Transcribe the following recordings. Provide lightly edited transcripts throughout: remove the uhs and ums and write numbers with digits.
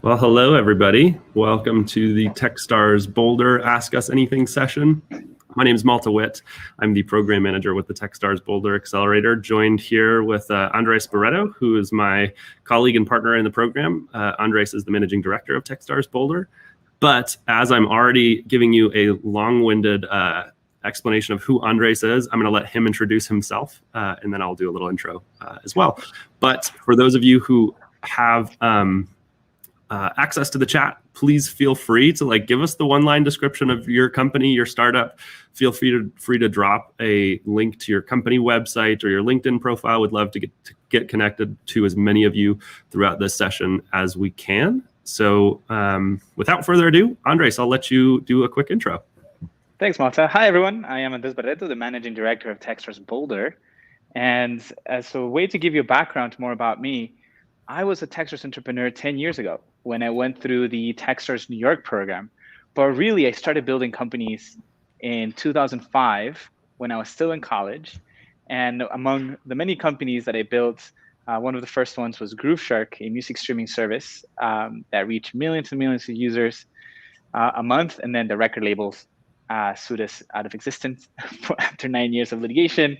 Well, hello, everybody. Welcome to the Techstars Boulder Ask Us Anything session. My name is Malte Witt. I'm the program manager with the Techstars Boulder Accelerator, joined here with Andres Barreto, who is my colleague and partner in the program. Andres is the managing director of Techstars Boulder. But as I'm already giving you a long-winded explanation of who Andres is, I'm going to let him introduce himself, and then I'll do a little intro as well. But for those of you who have access to the chat, please feel free to give us the one-line description of your company, your startup. Feel free to drop a link to your company website or your LinkedIn profile. We'd love to get connected to as many of you throughout this session as we can. So without further ado, Andres, I'll let you do a quick intro. Thanks, Malte. Hi, everyone. I am Andres Barreto, the managing director of Techstars Boulder. And as a way to give you a background more about me, I was a Techstars entrepreneur 10 years ago when I went through the Techstars New York program. But really, I started building companies in 2005 when I was still in college. And among the many companies that I built, one of the first ones was GrooveShark, a music streaming service that reached millions and millions of users a month. And then the record labels sued us out of existence after 9 years of litigation.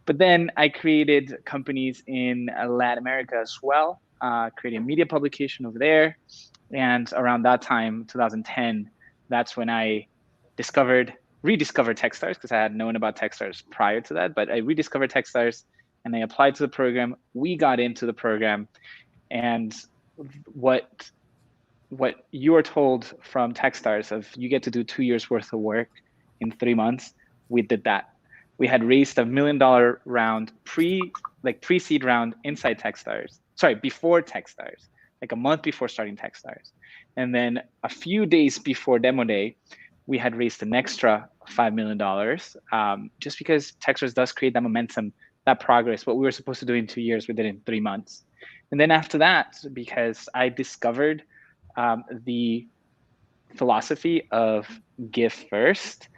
But then I created companies in Latin America as well, creating a media publication over there. And around that time, 2010, that's when I rediscovered Techstars, because I had known about Techstars prior to that. But I rediscovered Techstars and I applied to the program. We got into the program. And what you are told from Techstars of you get to do 2 years worth of work in 3 months, we did that. We had raised $1 million round pre-seed round inside Techstars. Sorry, before Techstars, like a month before starting Techstars. And then a few days before demo day, we had raised an extra $5 million, just because Techstars does create that momentum, that progress. What we were supposed to do in 2 years, we did in 3 months. And then after that, because I discovered the philosophy of give first,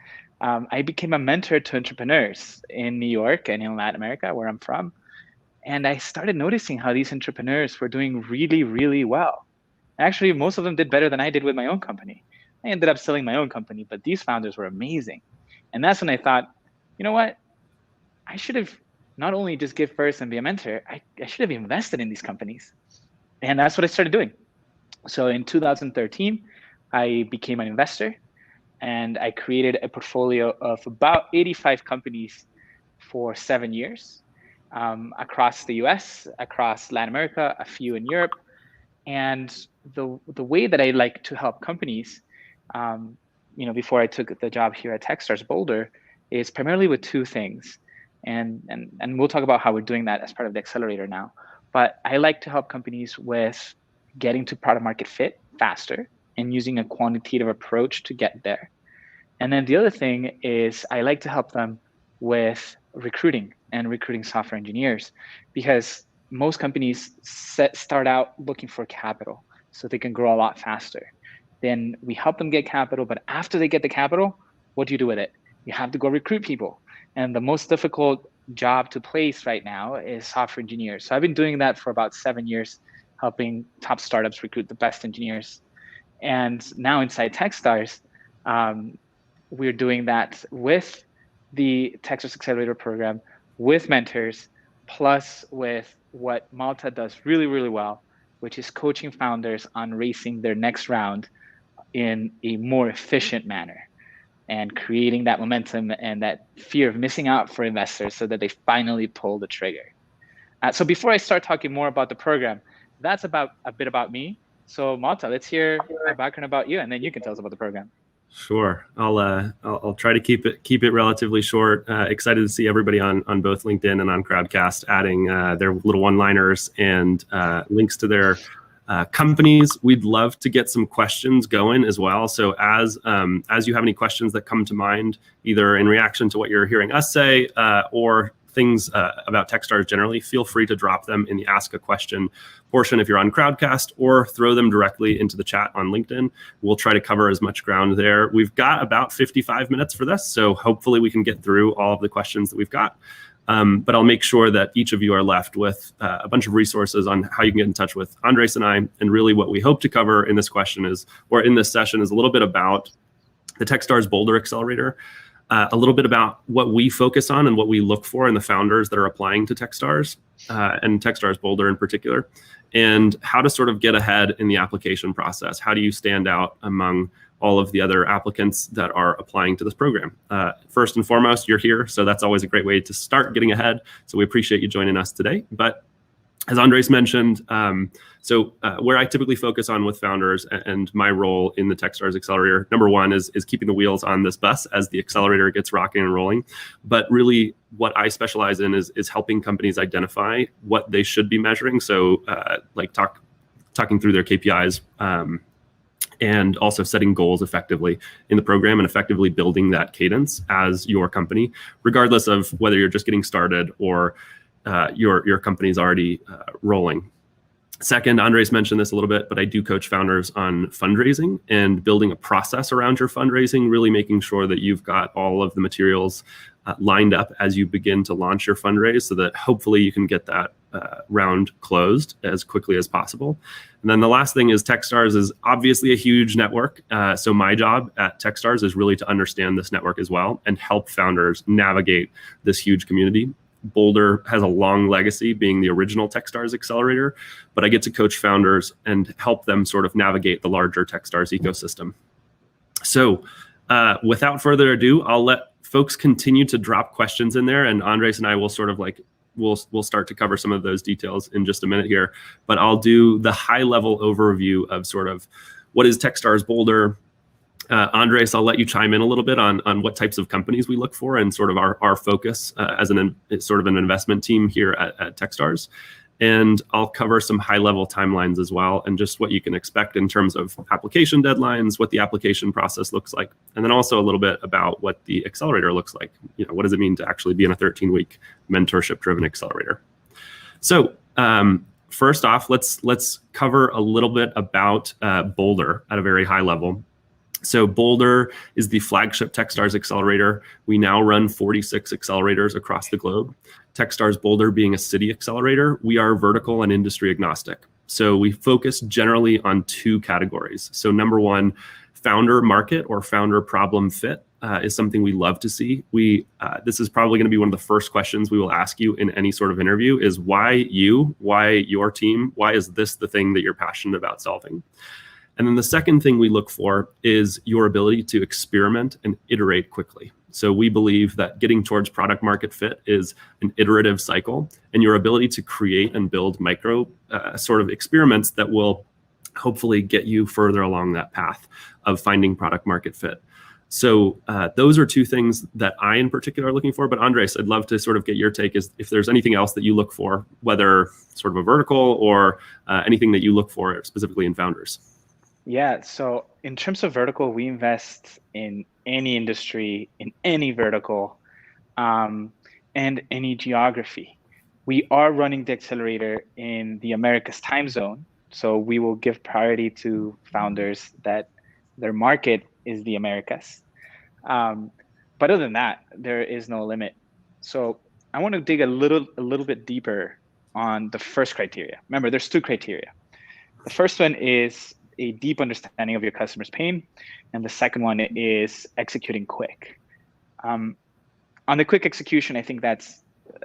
I became a mentor to entrepreneurs in New York and in Latin America, where I'm from. And I started noticing how these entrepreneurs were doing really, really well. Actually, most of them did better than I did with my own company. I ended up selling my own company, but these founders were amazing. And that's when I thought, you know what? I should have not only just give first and be a mentor, I should have invested in these companies. And that's what I started doing. So in 2013, I became an investor. And I created a portfolio of about 85 companies for 7 years across the US, across Latin America, a few in Europe. And the way that I like to help companies, before I took the job here at Techstars Boulder, is primarily with two things. And we'll talk about how we're doing that as part of the Accelerator now. But I like to help companies with getting to product market fit faster and using a quantitative approach to get there. And then the other thing is I like to help them with recruiting software engineers, because most companies start out looking for capital so they can grow a lot faster. Then we help them get capital, but after they get the capital, what do you do with it? You have to go recruit people. And the most difficult job to place right now is software engineers. So I've been doing that for about 7 years, helping top startups recruit the best engineers. And now inside Techstars, we're doing that with the Techstars Accelerator program, with mentors, plus with what Malta does really, really well, which is coaching founders on raising their next round in a more efficient manner and creating that momentum and that fear of missing out for investors so that they finally pull the trigger. So before I start talking more about the program, that's a bit about me. So Malta, let's hear a background about you, and then you can tell us about the program. Sure. I'll try to keep it relatively short. Excited to see everybody on both LinkedIn and on Crowdcast adding their little one-liners and links to their companies. We'd love to get some questions going as well. So as you have any questions that come to mind, either in reaction to what you're hearing us say or things about Techstars generally, feel free to drop them in the Ask a Question portion if you're on Crowdcast, or throw them directly into the chat on LinkedIn. We'll try to cover as much ground there. We've got about 55 minutes for this, so hopefully we can get through all of the questions that we've got. But I'll make sure that each of you are left with a bunch of resources on how you can get in touch with Andres and I. And really what we hope to cover in this question is, or in this session, is a little bit about the Techstars Boulder Accelerator, a little bit about what we focus on and what we look for in the founders that are applying to Techstars, and Techstars Boulder in particular, and how to sort of get ahead in the application process. How do you stand out among all of the other applicants that are applying to this program? First and foremost, you're here, so that's always a great way to start getting ahead. So we appreciate you joining us today. But as Andres mentioned, where I typically focus on with founders and my role in the Techstars Accelerator, number one is keeping the wheels on this bus as the accelerator gets rocking and rolling. But really what I specialize in is helping companies identify what they should be measuring. So like talking through their KPIs, and also setting goals effectively in the program and effectively building that cadence as your company, regardless of whether you're just getting started or your company's already rolling. Second, Andres mentioned this a little bit, but I do coach founders on fundraising and building a process around your fundraising, really making sure that you've got all of the materials lined up as you begin to launch your fundraise so that hopefully you can get that round closed as quickly as possible. And then the last thing is Techstars is obviously a huge network. So my job at Techstars is really to understand this network as well and help founders navigate this huge community. Boulder has a long legacy being the original Techstars Accelerator, but I get to coach founders and help them sort of navigate the larger Techstars ecosystem. So without further ado, I'll let folks continue to drop questions in there, and Andres and I will sort of we'll start to cover some of those details in just a minute here, but I'll do the high level overview of sort of what is Techstars Boulder. Andres, I'll let you chime in a little bit on what types of companies we look for and sort of our focus as sort of an investment team here at Techstars. And I'll cover some high level timelines as well, and just what you can expect in terms of application deadlines, what the application process looks like, and then also a little bit about what the accelerator looks like. You know, what does it mean to actually be in a 13-week mentorship-driven accelerator? So first off, let's cover a little bit about Boulder at a very high level. So Boulder is the flagship Techstars Accelerator. We now run 46 accelerators across the globe. Techstars Boulder being a city accelerator, we are vertical and industry agnostic. So we focus generally on two categories. So number one, founder market or founder problem fit is something we love to see. This is probably going to be one of the first questions we will ask you in any sort of interview is why you, why your team, why is this the thing that you're passionate about solving? And then the second thing we look for is your ability to experiment and iterate quickly. So we believe that getting towards product market fit is an iterative cycle, and your ability to create and build micro sort of experiments that will hopefully get you further along that path of finding product market fit. So those are two things that I in particular are looking for. But Andres, I'd love to sort of get your take is if there's anything else that you look for, whether sort of a vertical or anything that you look for specifically in founders. Yeah, so in terms of vertical, we invest in any industry, in any vertical, and any geography. We are running the accelerator in the Americas time zone, so we will give priority to founders that their market is the Americas. But other than that, there is no limit. So I want to dig a little bit deeper on the first criteria. Remember, there's two criteria. The first one is a deep understanding of your customer's pain, and the second one is executing quick. On the quick execution, I think that's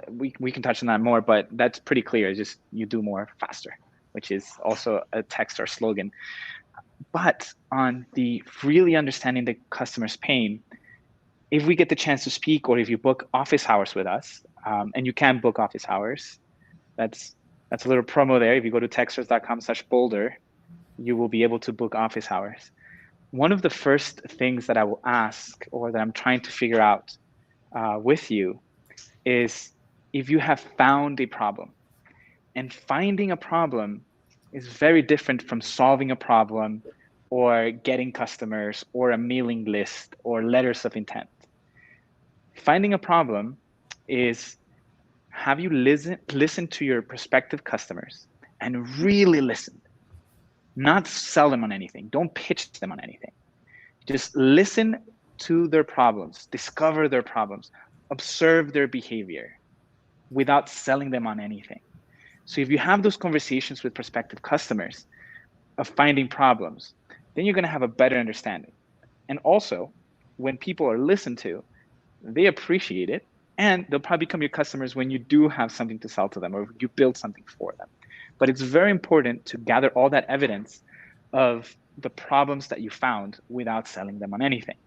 we can touch on that more, but that's pretty clear. It's just you do more faster, which is also a Techstars slogan. But on the really understanding the customer's pain, if we get the chance to speak, or if you book office hours with us, and you can book office hours, that's a little promo there. If you go to techstars.com/boulder, you will be able to book office hours. One of the first things that I will ask, or that I'm trying to figure out with you, is if you have found a problem. And finding a problem is very different from solving a problem or getting customers or a mailing list or letters of intent. Finding a problem is, have you listened to your prospective customers and really listened? Not sell them on anything. Don't pitch them on anything. Just listen to their problems, discover their problems, observe their behavior, without selling them on anything. So if you have those conversations with prospective customers of finding problems, then you're going to have a better understanding. And also, when people are listened to, they appreciate it, and they'll probably become your customers when you do have something to sell to them or you build something for them. But it's very important to gather all that evidence of the problems that you found without selling them on anything.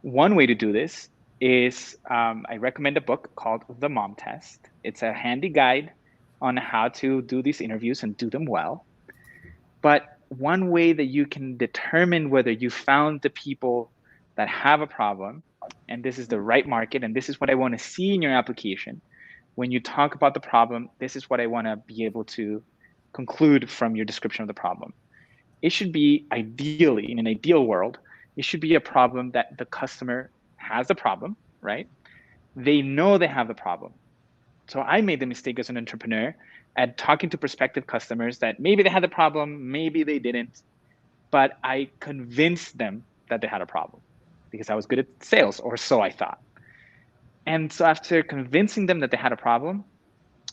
One way to do this is I recommend a book called The Mom Test. It's a handy guide on how to do these interviews and do them well. But one way that you can determine whether you found the people that have a problem, and this is the right market, and this is what I want to see in your application. When you talk about the problem, this is what I want to be able to conclude from your description of the problem. It should be ideally, in an ideal world, it should be a problem that the customer has a problem, right? They know they have the problem. So I made the mistake as an entrepreneur at talking to prospective customers that maybe they had the problem, maybe they didn't, but I convinced them that they had a problem because I was good at sales, or so I thought. And so after convincing them that they had a problem,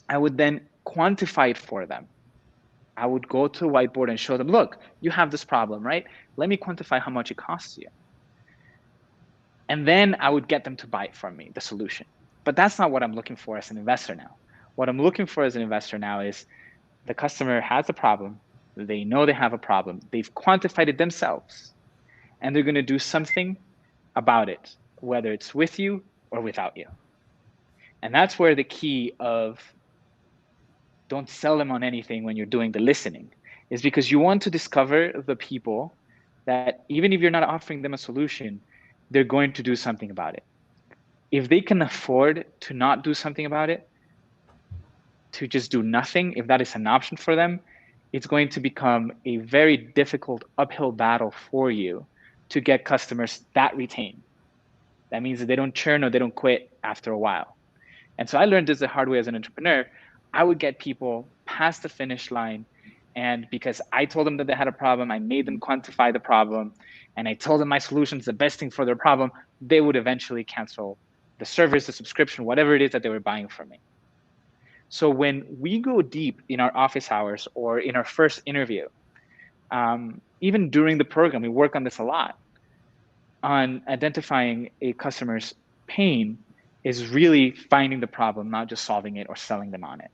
I would then quantify it for them. I would go to a whiteboard and show them, look, you have this problem, right? Let me quantify how much it costs you. And then I would get them to buy it from me, the solution. But that's not what I'm looking for as an investor now. What I'm looking for as an investor now is the customer has a problem. They know they have a problem. They've quantified it themselves. And they're going to do something about it, whether it's with you or without you. And that's where the key of don't sell them on anything when you're doing the listening is, because you want to discover the people that even if you're not offering them a solution, they're going to do something about it. If they can afford to not do something about it, to just do nothing, if that is an option for them, it's going to become a very difficult uphill battle for you to get customers that retain. That means that they don't churn or they don't quit after a while. And so I learned this the hard way as an entrepreneur. I would get people past the finish line, and because I told them that they had a problem, I made them quantify the problem, and I told them my solution is the best thing for their problem, they would eventually cancel the service, the subscription, whatever it is that they were buying from me. So when we go deep in our office hours or in our first interview, even during the program, we work on this a lot, on identifying a customer's pain is really finding the problem, not just solving it or selling them on it.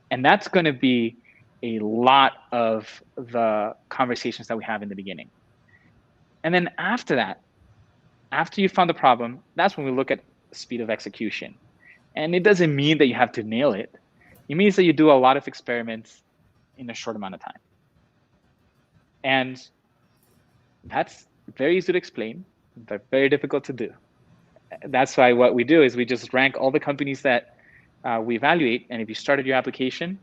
And that's going to be a lot of the conversations that we have in the beginning. And then after that, after you found the problem, that's when we look at speed of execution. And it doesn't mean that you have to nail it. It means that you do a lot of experiments in a short amount of time. And that's very easy to explain, but very difficult to do. That's why what we do is we just rank all the companies that we evaluate. And if you started your application,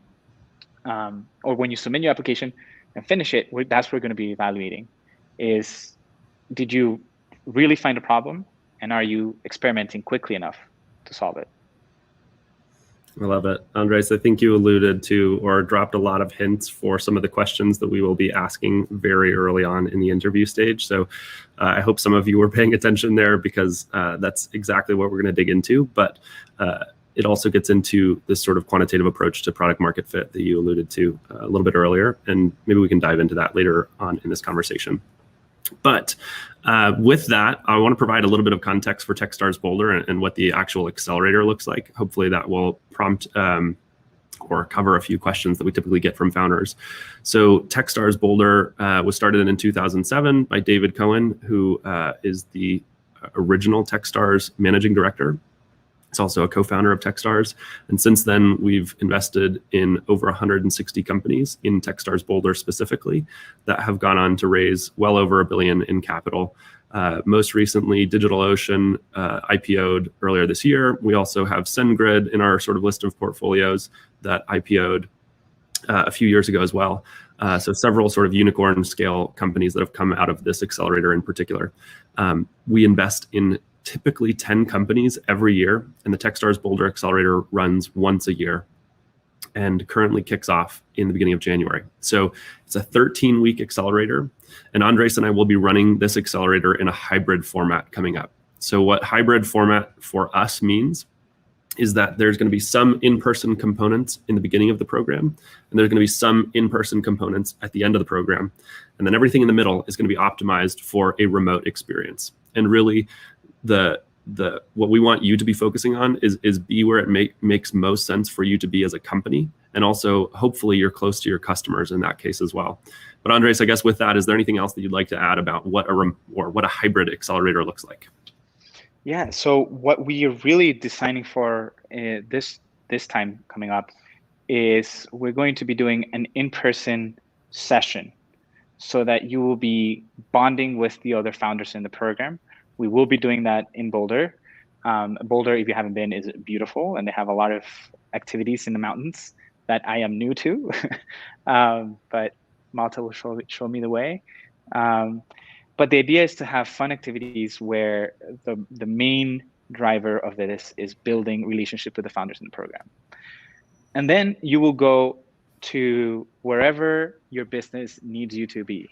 or when you submit your application and finish it, that's what we're going to be evaluating is, did you really find a problem? And are you experimenting quickly enough to solve it? I love it. Andres, I think you alluded to or dropped a lot of hints for some of the questions that we will be asking very early on in the interview stage. So I hope some of you were paying attention there, because that's exactly what we're going to dig into. But it also gets into this sort of quantitative approach to product market fit that you alluded to a little bit earlier. And maybe we can dive into that later on in this conversation. But with that, I want to provide a little bit of context for Techstars Boulder and what the actual accelerator looks like. Hopefully that will prompt or cover a few questions that we typically get from founders. So Techstars Boulder was started in 2007 by David Cohen, who is the original Techstars managing director. He's also a co-founder of Techstars. And since then, we've invested in over 160 companies in Techstars Boulder specifically that have gone on to raise well over $1 billion in capital. Most recently, DigitalOcean IPO'd earlier this year. We also have SendGrid in our sort of list of portfolios that IPO'd a few years ago as well. So several sort of unicorn scale companies that have come out of this accelerator in particular. We invest in typically 10 companies every year, and the Techstars Boulder Accelerator runs once a year and currently kicks off in the beginning of January. So it's a 13-week accelerator, and Andres and I will be running this accelerator in a hybrid format coming up. So what hybrid format for us means is that there's going to be some in-person components in the beginning of the program, and there's going to be some in-person components at the end of the program. And then everything in the middle is going to be optimized for a remote experience. And really, what we want you to be focusing on is be where it makes most sense for you to be as a company. And also, hopefully, you're close to your customers in that case as well. But Andres, I guess with that, is there anything else that you'd like to add about what a hybrid accelerator looks like? Yeah, so what we are really designing for this time coming up is we're going to be doing an in-person session so that you will be bonding with the other founders in the program. We will be doing that in Boulder. Boulder, if you haven't been, is beautiful, and they have a lot of activities in the mountains that I am new to, but Malte will show me the way. But the idea is to have fun activities where the main driver of this is building relationship with the founders in the program. And then you will go to wherever your business needs you to be.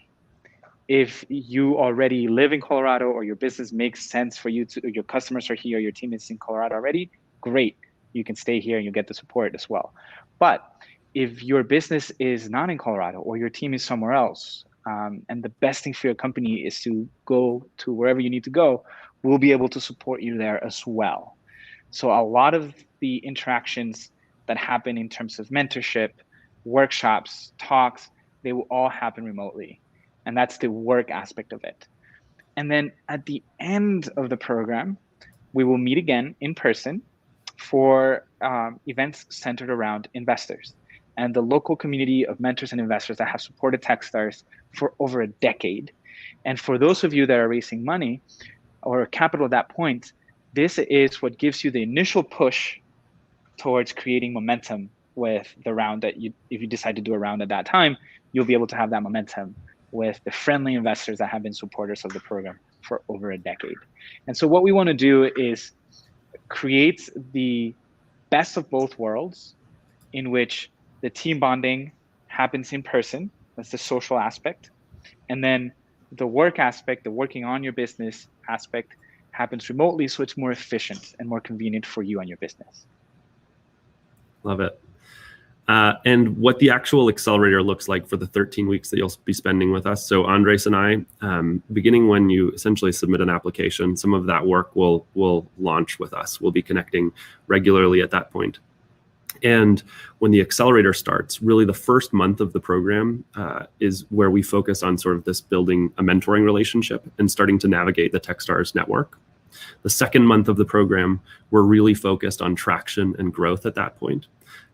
If you already live in Colorado or your business makes sense for you to, your customers are here, your team is in Colorado already, great. You can stay here and you get the support as well. But if your business is not in Colorado or your team is somewhere else, and the best thing for your company is to go to wherever you need to go, we'll be able to support you there as well. So a lot of the interactions that happen in terms of mentorship, workshops, talks, they will all happen remotely. And that's the work aspect of it. And then at the end of the program, we will meet again in person for events centered around investors and the local community of mentors and investors that have supported Techstars for over a decade. And for those of you that are raising money or capital at that point, this is what gives you the initial push towards creating momentum with the round that if you decide to do a round at that time, you'll be able to have that momentum with the friendly investors that have been supporters of the program for over a decade. And so what we want to do is create the best of both worlds in which the team bonding happens in person. That's the social aspect. And then the work aspect, the working on your business aspect happens remotely. So it's more efficient and more convenient for you and your business. Love it. And what the actual accelerator looks like for the 13 weeks that you'll be spending with us. So Andres and I, beginning when you essentially submit an application, some of that work will launch with us. We'll be connecting regularly at that point. And when the accelerator starts, really the first month of the program is where we focus on sort of this building a mentoring relationship and starting to navigate the Techstars network. The second month of the program, we're really focused on traction and growth at that point.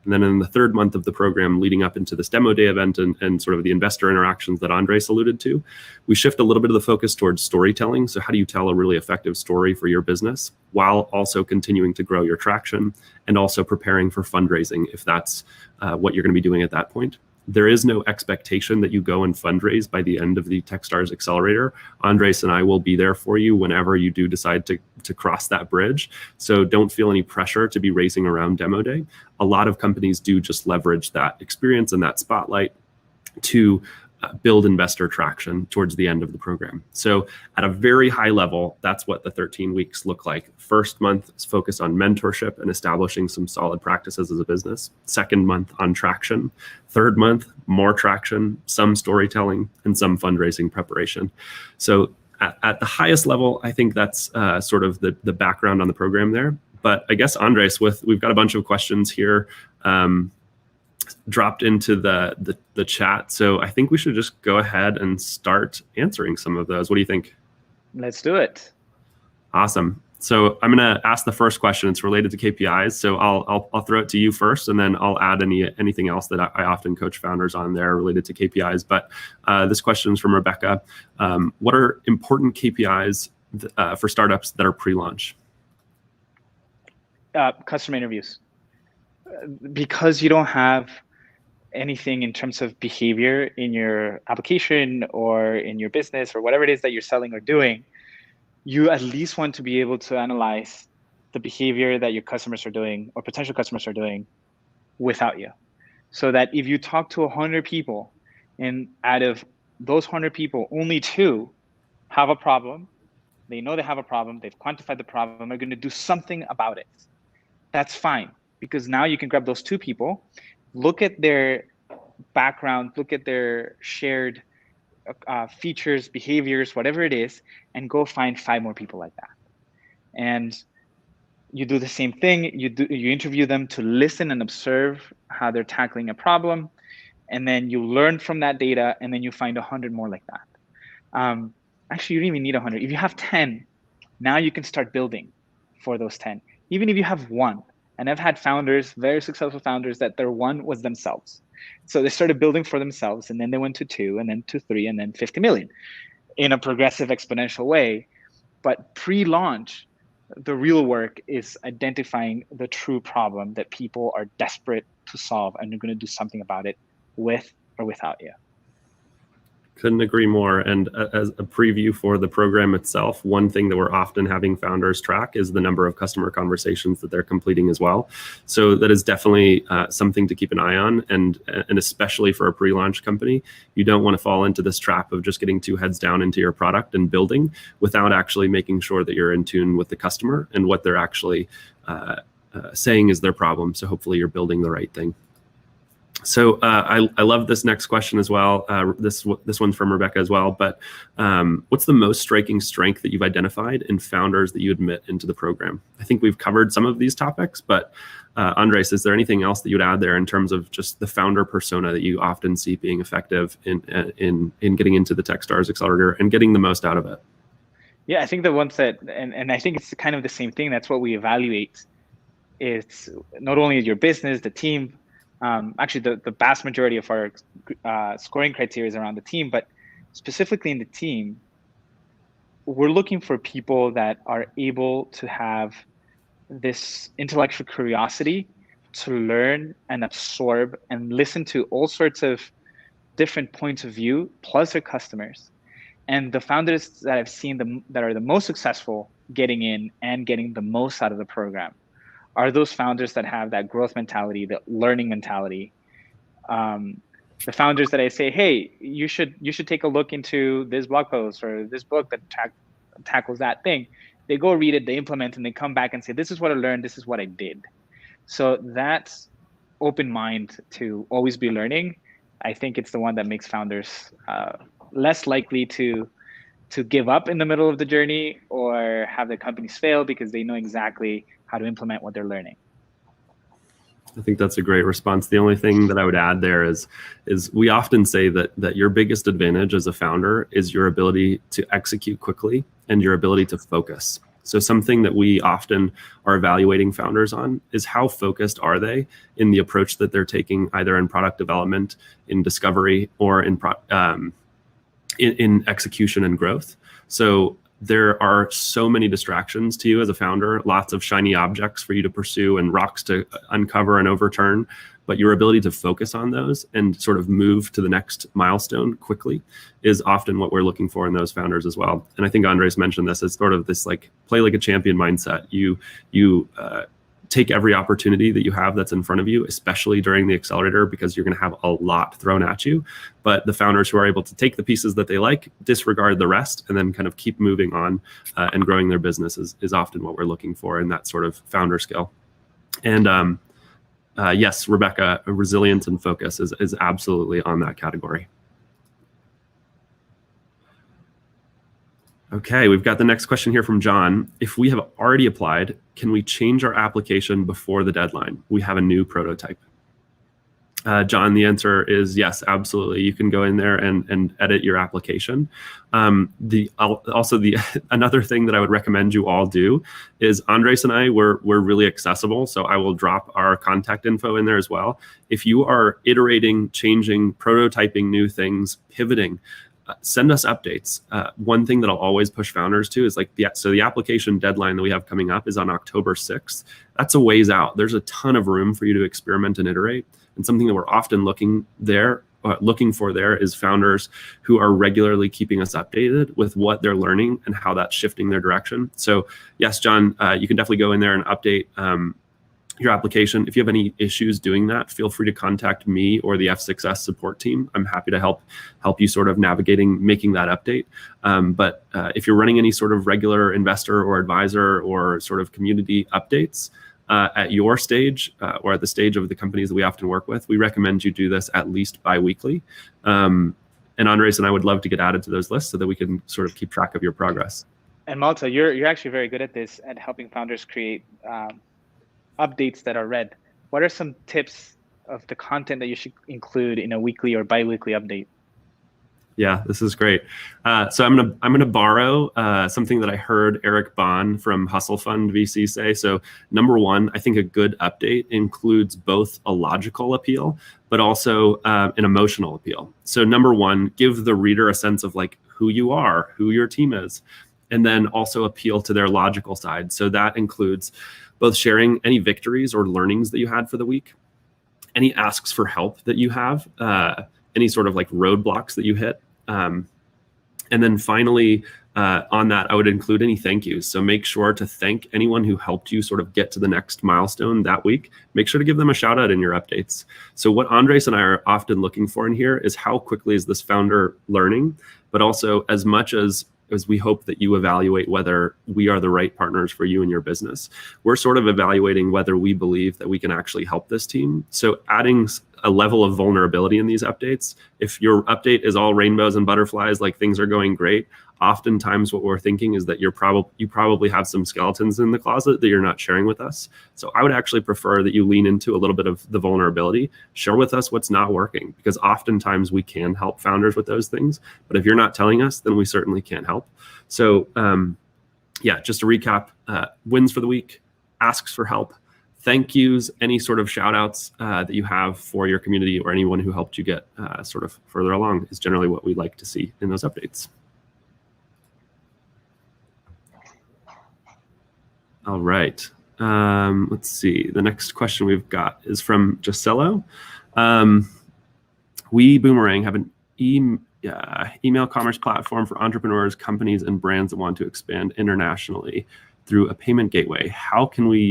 And then in the third month of the program, leading up into this demo day event and sort of the investor interactions that Andres alluded to, we shift a little bit of the focus towards storytelling. So how do you tell a really effective story for your business while also continuing to grow your traction and also preparing for fundraising if that's what you're going to be doing at that point? There is no expectation that you go and fundraise by the end of the Techstars Accelerator. Andres and I will be there for you whenever you do decide to cross that bridge. So don't feel any pressure to be raising around demo day. A lot of companies do just leverage that experience and that spotlight to build investor traction towards the end of the program. So at a very high level, that's what the 13 weeks look like. First month is focused on mentorship and establishing some solid practices as a business. Second month on traction. Third month, more traction, some storytelling, and some fundraising preparation. So at the highest level, I think that's sort of the background on the program there. But I guess, Andres, we've got a bunch of questions here dropped into the chat. So I think we should just go ahead and start answering some of those. What do you think? Let's do it. Awesome. So I'm going to ask the first question. It's related to KPIs. So I'll throw it to you first, and then I'll add anything else that I often coach founders on there related to KPIs. But this question is from Rebecca. What are important KPIs for startups that are pre-launch? Customer interviews. Because you don't have anything in terms of behavior in your application or in your business or whatever it is that you're selling or doing, you at least want to be able to analyze the behavior that your customers are doing or potential customers are doing without you. So that if you talk to 100 people and out of those 100 people, only 2 have a problem, they know they have a problem, they've quantified the problem, they're going to do something about it. that's fine, because now you can grab those 2 people, look at their background, look at their shared features, behaviors, whatever it is, and go find 5 more people like that. And you do the same thing. You interview them to listen and observe how they're tackling a problem, and then you learn from that data, and then you find 100 more like that. Actually, you don't even need 100. If you have 10, now you can start building for those 10. Even if you have 1, and I've had founders, very successful founders, that their 1 was themselves. So they started building for themselves, and then they went to 2, and then to 3, and then 50 million in a progressive exponential way. But pre-launch, the real work is identifying the true problem that people are desperate to solve, and they're going to do something about it with or without you. Couldn't agree more. And as a preview for the program itself, one thing that we're often having founders track is the number of customer conversations that they're completing as well. So that is definitely something to keep an eye on. And especially for a pre-launch company, you don't want to fall into this trap of just getting too heads down into your product and building without actually making sure that you're in tune with the customer and what they're actually saying is their problem. So hopefully you're building the right thing. So I love this next question as well. This one's from Rebecca as well. But what's the most striking strength that you've identified in founders that you admit into the program? I think we've covered some of these topics, but Andres, is there anything else that you'd add there in terms of just the founder persona that you often see being effective in getting into the Techstars Accelerator and getting the most out of it? Yeah, I think the ones that, and I think it's kind of the same thing. That's what we evaluate. It's not only your business, the team. Actually, the vast majority of our scoring criteria is around the team, but specifically in the team, we're looking for people that are able to have this intellectual curiosity to learn and absorb and listen to all sorts of different points of view, plus their customers. And the founders that I've seen that are the most successful getting in and getting the most out of the program are those founders that have that growth mentality, that learning mentality. The founders that I say, hey, you should take a look into this blog post or this book that tackles that thing. They go read it, they implement, and they come back and say, this is what I learned, this is what I did. So that's open mind to always be learning. I think it's the one that makes founders less likely to give up in the middle of the journey or have their companies fail, because they know exactly how to implement what they're learning. I think that's a great response. The only thing that I would add there is we often say that your biggest advantage as a founder is your ability to execute quickly and your ability to focus. So something that we often are evaluating founders on is how focused are they in the approach that they're taking, either in product development, in discovery, or in execution and growth. So there are so many distractions to you as a founder, lots of shiny objects for you to pursue and rocks to uncover and overturn, but your ability to focus on those and sort of move to the next milestone quickly is often what we're looking for in those founders as well. And I think Andres mentioned this as sort of this like play like a champion mindset. You take every opportunity that you have that's in front of you, especially during the accelerator, because you're going to have a lot thrown at you. But the founders who are able to take the pieces that they like, disregard the rest, and then kind of keep moving on and growing their business is often what we're looking for in that sort of founder skill. And yes, Rebecca, resilience and focus is absolutely on that category. Okay, we've got the next question here from John. If we have already applied, can we change our application before the deadline? We have a new prototype. John, the answer is yes, absolutely. You can go in there and edit your application. Another thing that I would recommend you all do is Andres and I, we're really accessible. So I will drop our contact info in there as well. If you are iterating, changing, prototyping new things, pivoting, send us updates. One thing that I'll always push founders to is so the application deadline that we have coming up is on October 6th. That's a ways out. There's a ton of room for you to experiment and iterate. And something that we're often looking for there is founders who are regularly keeping us updated with what they're learning and how that's shifting their direction. So yes, John, you can definitely go in there and update your application. If you have any issues doing that, feel free to contact me or the F6S support team. I'm happy to help you sort of making that update. But if you're running any sort of regular investor or advisor or sort of community updates, at your stage or at the stage of the companies that we often work with, we recommend you do this at least bi-weekly. And Andres and I would love to get added to those lists so that we can sort of keep track of your progress. And Malte, you're actually very good at this, at helping founders create updates that are read. What are some tips of the content that you should include in a weekly or bi-weekly update? Yeah, this is great. So I'm gonna borrow something that I heard Eric Bond from Hustle Fund VC say. So number one, I think a good update includes both a logical appeal, but also an emotional appeal. So number one, give the reader a sense of like who you are, who your team is, and then also appeal to their logical side. So that includes both sharing any victories or learnings that you had for the week, any asks for help that you have, any sort of like roadblocks that you hit. And then finally, on that, I would include any thank yous. So make sure to thank anyone who helped you sort of get to the next milestone that week. Make sure to give them a shout out in your updates. So what Andres and I are often looking for in here is how quickly is this founder learning, but also as much as we hope that you evaluate whether we are the right partners for you and your business. We're sort of evaluating whether we believe that we can actually help this team. So adding a level of vulnerability in these updates. If your update is all rainbows and butterflies, like things are going great, oftentimes what we're thinking is that you probably have some skeletons in the closet that you're not sharing with us. So I would actually prefer that you lean into a little bit of the vulnerability, share with us what's not working, because oftentimes we can help founders with those things. But if you're not telling us, then we certainly can't help. So yeah, just to recap, wins for the week, asks for help, thank yous, any sort of shout outs that you have for your community or anyone who helped you get sort of further along is generally what we like to see in those updates. All right, let's see. The next question we've got is from Gisello. We Boomerang have an email commerce platform for entrepreneurs, companies, and brands that want to expand internationally through a payment gateway. How can we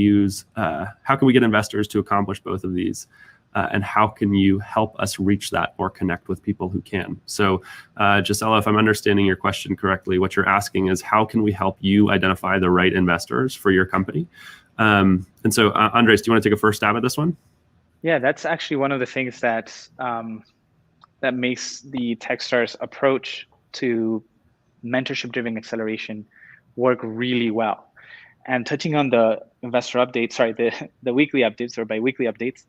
get investors to accomplish both of these? And how can you help us reach that or connect with people who can? So Gisela, if I'm understanding your question correctly, what you're asking is how can we help you identify the right investors for your company? And so Andres, do you want to take a first stab at this one? Yeah, that's actually one of the things that that makes the Techstars approach to mentorship-driven acceleration work really well. And touching on the investor updates, sorry, the weekly updates or bi-weekly updates,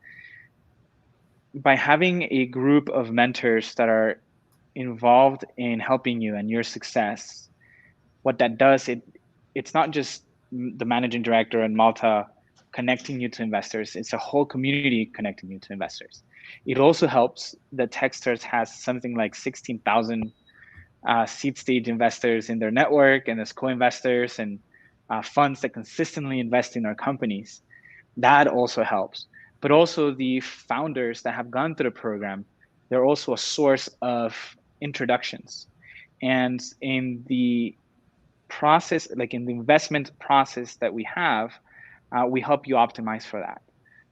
by having a group of mentors that are involved in helping you and your success, what that does, it's not just the managing director and Malta connecting you to investors, it's a whole community connecting you to investors. It also helps that Techstars has something like 16,000 seed stage investors in their network and as co-investors and funds that consistently invest in our companies. That also helps. But also the founders that have gone through the program, they're also a source of introductions. And in the process, like in the investment process that we have, we help you optimize for that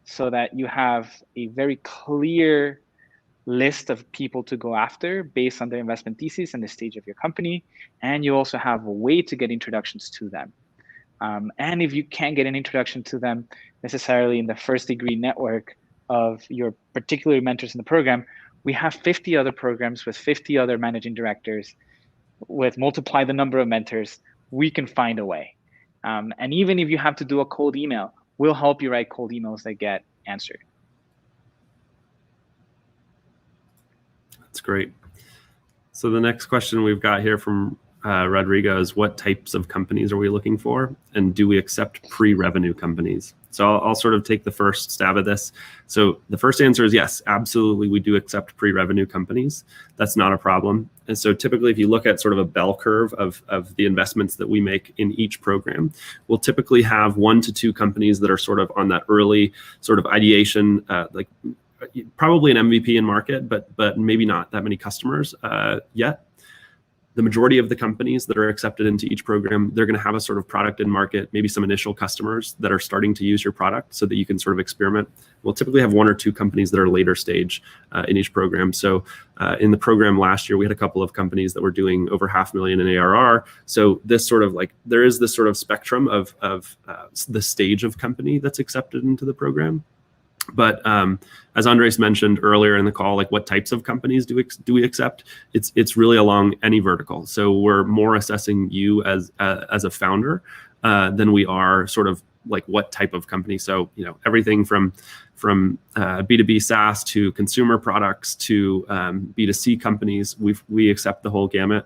so that you have a very clear list of people to go after based on their investment thesis and the stage of your company. And you also have a way to get introductions to them. And if you can't get an introduction to them necessarily in the first degree network of your particular mentors in the program, we have 50 other programs with 50 other managing directors. With multiply the number of mentors, we can find a way. And even if you have to do a cold email, we'll help you write cold emails that get answered. That's great. So the next question we've got here from Rodrigo is what types of companies are we looking for? And do we accept pre-revenue companies? So I'll sort of take the first stab at this. So the first answer is yes, absolutely. We do accept pre-revenue companies. That's not a problem. And so typically, if you look at sort of a bell curve of the investments that we make in each program, we'll typically have 1 to 2 companies that are sort of on that early sort of ideation, like probably an MVP in market, but maybe not that many customers yet. the majority of the companies that are accepted into each program, they're going to have a sort of product in market, maybe some initial customers that are starting to use your product so that you can sort of experiment. We'll typically have 1 or 2 companies that are later stage in each program. So in the program last year, we had a couple of companies that were doing over $500,000 in ARR. So this sort of like, there is this sort of spectrum of the stage of company that's accepted into the program. But as Andres mentioned earlier in the call, like what types of companies do we accept? It's really along any vertical. So we're more assessing you as a founder than we are sort of like what type of company. So everything from B2B SaaS to consumer products to B2C companies, we accept the whole gamut.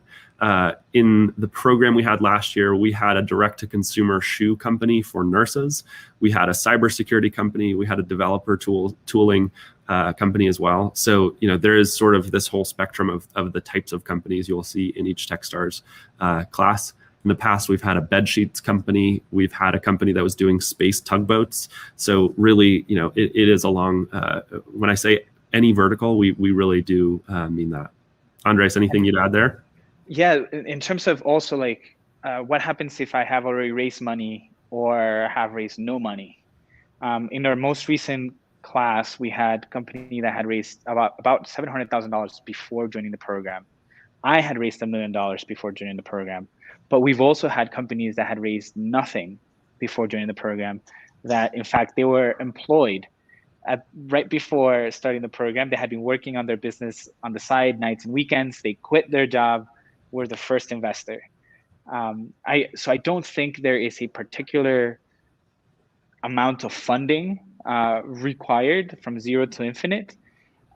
In the program we had last year, we had a direct-to-consumer shoe company for nurses. We had a cybersecurity company. We had a developer tooling company as well. So there is sort of this whole spectrum of the types of companies you'll see in each Techstars class. In the past, we've had a bed sheets company. We've had a company that was doing space tugboats. So really, it is along. When I say any vertical, we really do mean that. Andres, anything you'd add there? Yeah, in terms of also like what happens if I have already raised money or have raised no money. In our most recent class, we had a company that had raised about $700,000 before joining the program. I had raised $1 million before joining the program, but we've also had companies that had raised nothing before joining the program, that in fact they were employed right before starting the program. They had been working on their business on the side, nights and weekends. They quit their job, were the first investor. So I don't think there is a particular amount of funding required from 0 to infinite.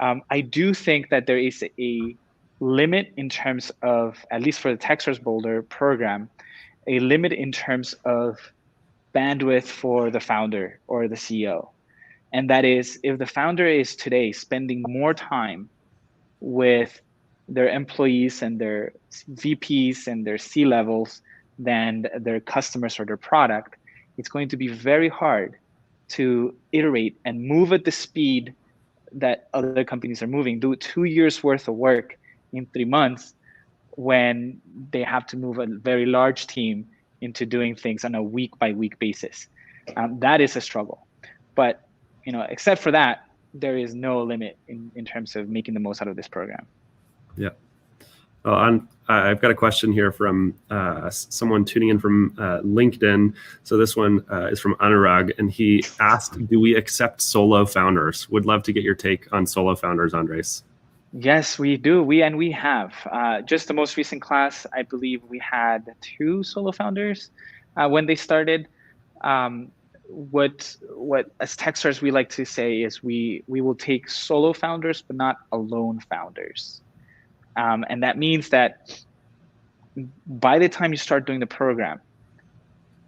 I do think that there is a limit in terms of, at least for the Techstars Boulder program, a limit in terms of bandwidth for the founder or the CEO. And that is, if the founder is today spending more time with their employees and their VPs and their C-levels than their customers or their product, it's going to be very hard to iterate and move at the speed that other companies are moving, do 2 years worth of work in 3 months when they have to move a very large team into doing things on a week-by-week basis. That is a struggle. But except for that, there is no limit in terms of making the most out of this program. Yeah. Well, I've got a question here from someone tuning in from LinkedIn. So this one is from Anurag, and he asked, do we accept solo founders? Would love to get your take on solo founders, Andres. Yes, we do. We have. Just the most recent class, I believe we had 2 solo founders when they started. What as Techstars we like to say is we will take solo founders, but not alone founders. And that means that by the time you start doing the program,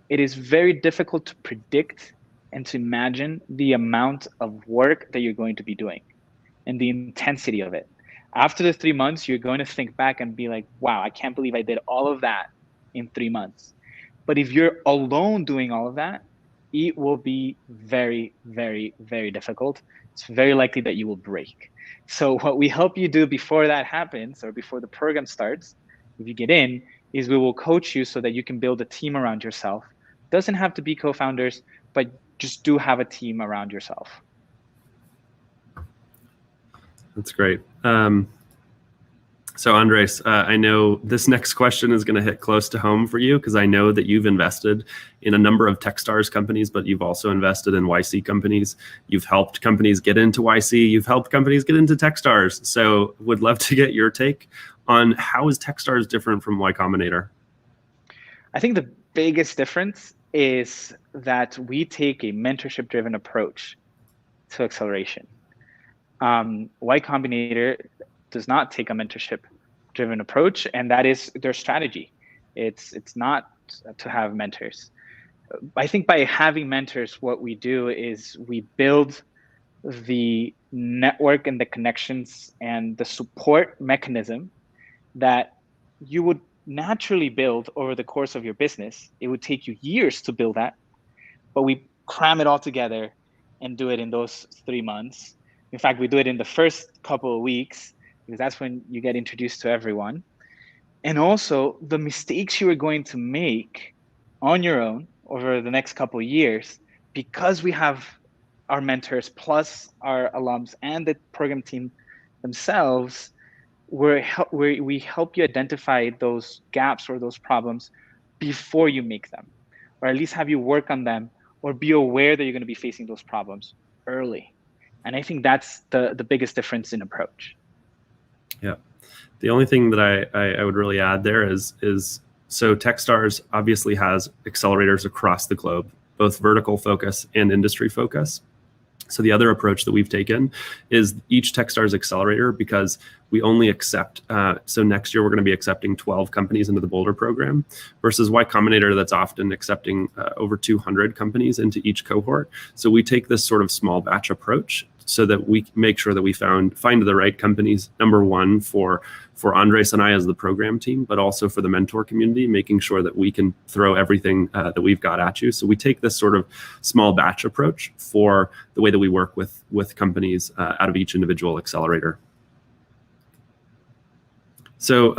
it is very difficult to predict and to imagine the amount of work that you're going to be doing and the intensity of it. After the 3 months, you're going to think back and be like, wow, I can't believe I did all of that in 3 months. But if you're alone doing all of that, it will be very, very, very difficult. It's very likely that you will break. So what we help you do before that happens, or before the program starts, if you get in, is we will coach you so that you can build a team around yourself. Doesn't have to be co-founders, but just do have a team around yourself. That's great. So Andres, I know this next question is going to hit close to home for you, because I know that you've invested in a number of Techstars companies, but you've also invested in YC companies. You've helped companies get into YC. You've helped companies get into Techstars. So would love to get your take on how is Techstars different from Y Combinator? I think the biggest difference is that we take a mentorship-driven approach to acceleration. Y Combinator does not take a mentorship-driven approach, and that is their strategy. It's not to have mentors. I think by having mentors, what we do is we build the network and the connections and the support mechanism that you would naturally build over the course of your business. It would take you years to build that, but we cram it all together and do it in those 3 months. In fact, we do it in the first couple of weeks, because that's when you get introduced to everyone. And also the mistakes you are going to make on your own over the next couple of years, because we have our mentors plus our alums and the program team themselves, we help you identify those gaps or those problems before you make them, or at least have you work on them or be aware that you're going to be facing those problems early. And I think that's the biggest difference in approach. Yeah. The only thing that I would really add there is so Techstars obviously has accelerators across the globe, both vertical focus and industry focus. So the other approach that we've taken is each Techstars accelerator, because we only accept, so next year we're going to be accepting 12 companies into the Boulder program versus Y Combinator that's often accepting over 200 companies into each cohort. So we take this sort of small batch approach so that we make sure that we find the right companies, number one, for Andres and I as the program team, but also for the mentor community, making sure that we can throw everything that we've got at you. So we take this sort of small batch approach for the way that we work with companies out of each individual accelerator. So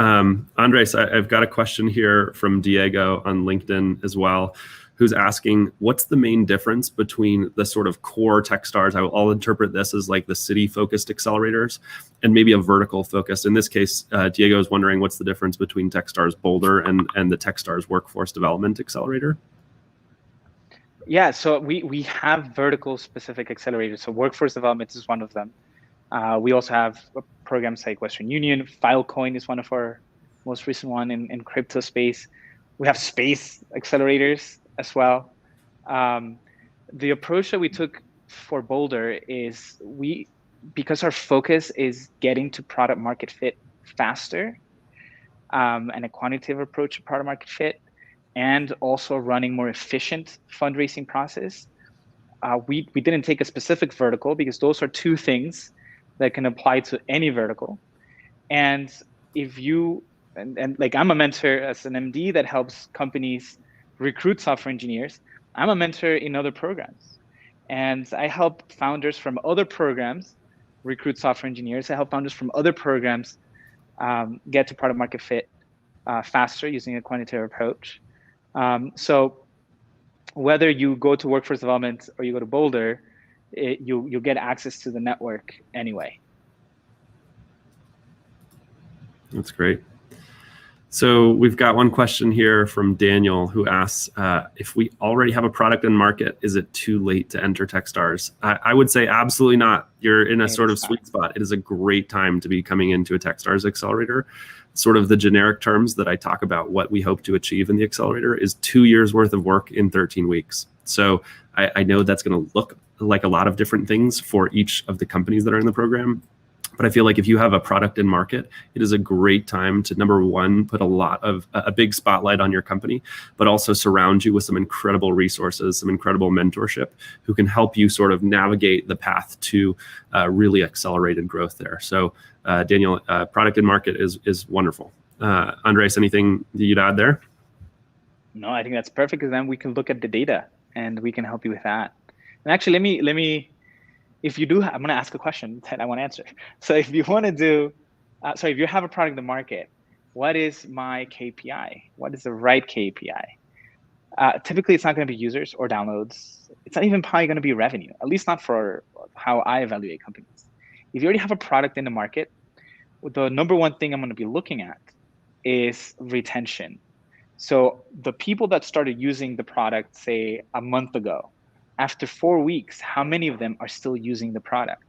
Andres, I've got a question here from Diego on LinkedIn as well, who's asking, what's the main difference between the sort of core Techstars? I'll interpret this as like the city-focused accelerators and maybe a vertical focused. In this case, Diego is wondering what's the difference between Techstars Boulder and the Techstars Workforce Development Accelerator? Yeah, so we have vertical specific accelerators. So workforce development is one of them. We also have programs like Western Union. Filecoin is one of our most recent one in crypto space. We have space accelerators as well. The approach that we took for Boulder is because our focus is getting to product market fit faster, and a quantitative approach to product market fit, and also running more efficient fundraising process. We didn't take a specific vertical because those are two things that can apply to any vertical. And if you, and like I'm a mentor as an MD that helps companies recruit software engineers, I'm a mentor in other programs. And I help founders from other programs recruit software engineers. I help founders from other programs get to product market fit faster using a quantitative approach. So whether you go to workforce development or you go to Boulder, you'll get access to the network anyway. That's great. So we've got one question here from Daniel who asks, if we already have a product in market, is it too late to enter Techstars? I would say absolutely not. You're in a sort of sweet spot. It is a great time to be coming into a Techstars accelerator. Sort of the generic terms that I talk about what we hope to achieve in the accelerator is 2 years worth of work in 13 weeks. So I know that's going to look like a lot of different things for each of the companies that are in the program. But I feel like if you have a product in market, it is a great time to, number one, put a big spotlight on your company, but also surround you with some incredible resources, some incredible mentorship who can help you sort of navigate the path to really accelerated growth there. So Daniel, product in market is wonderful. Andres, anything that you'd add there? No, I think that's perfect, because then we can look at the data and we can help you with that. And actually, let me. If you do, I'm going to ask a question that I want to answer. So if you want to do, if you have a product in the market, what is my KPI? What is the right KPI? Typically, it's not going to be users or downloads. It's not even probably going to be revenue, at least not for how I evaluate companies. If you already have a product in the market, the number one thing I'm going to be looking at is retention. So the people that started using the product, say, a month ago, after 4 weeks, how many of them are still using the product?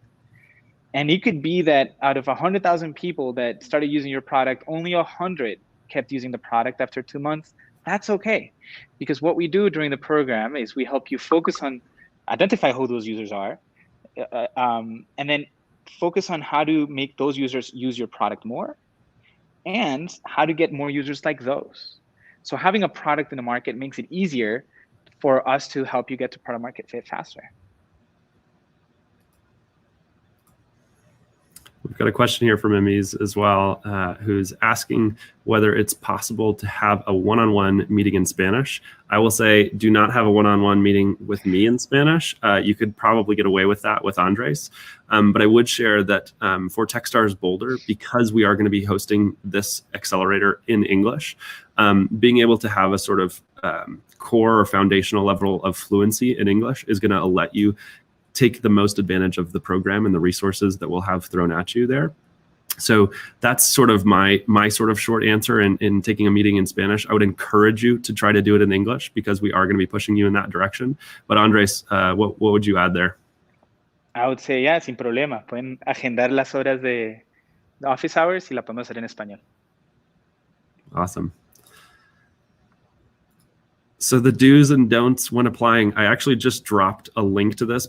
And it could be that out of 100,000 people that started using your product, only 100 kept using the product after 2 months. That's okay. Because what we do during the program is we help you focus on, identify who those users are, and then focus on how to make those users use your product more and how to get more users like those. So having a product in the market makes it easier for us to help you get to product market fit faster. We've got a question here from Emmys as well, who's asking whether it's possible to have a one-on-one meeting in Spanish. I will say, do not have a one-on-one meeting with me in Spanish. You could probably get away with that with Andres. But I would share that for Techstars Boulder, because we are going to be hosting this accelerator in English, being able to have a sort of core or foundational level of fluency in English is going to let you take the most advantage of the program and the resources that we'll have thrown at you there. So that's sort of my sort of short answer in taking a meeting in Spanish. I would encourage you to try to do it in English because we are going to be pushing you in that direction. But Andres, what would you add there? I would say, yeah, sin problema. Pueden agendar las horas de office hours y la podemos hacer en español. Awesome. So the do's and don'ts when applying, I actually just dropped a link to this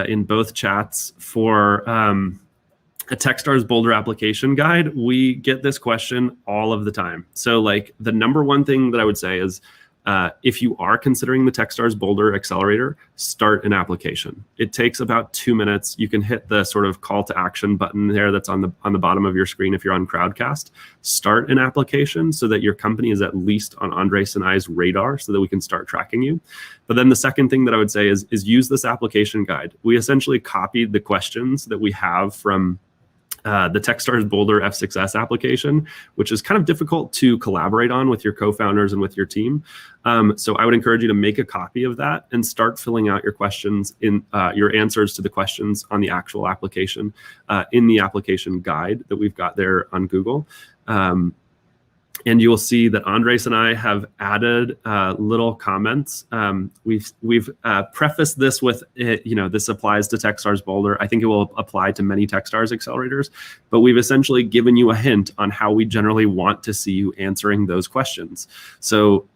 in both chats for a Techstars Boulder application guide. We get this question all of the time. So like the number one thing that I would say is if you are considering the Techstars Boulder Accelerator, start an application. It takes about 2 minutes. You can hit the sort of call to action button there that's on the bottom of your screen if you're on Crowdcast. Start an application so that your company is at least on Andres and I's radar so that we can start tracking you. But then the second thing that I would say is use this application guide. We essentially copied the questions that we have from the Techstars Boulder F6S application, which is kind of difficult to collaborate on with your co-founders and with your team. So I would encourage you to make a copy of that and start filling out your questions in your answers to the questions on the actual application in the application guide that we've got there on Google. And you will see that Andres and I have added little comments. We've prefaced this with, this applies to Techstars Boulder. I think it will apply to many Techstars accelerators, but we've essentially given you a hint on how we generally want to see you answering those questions. So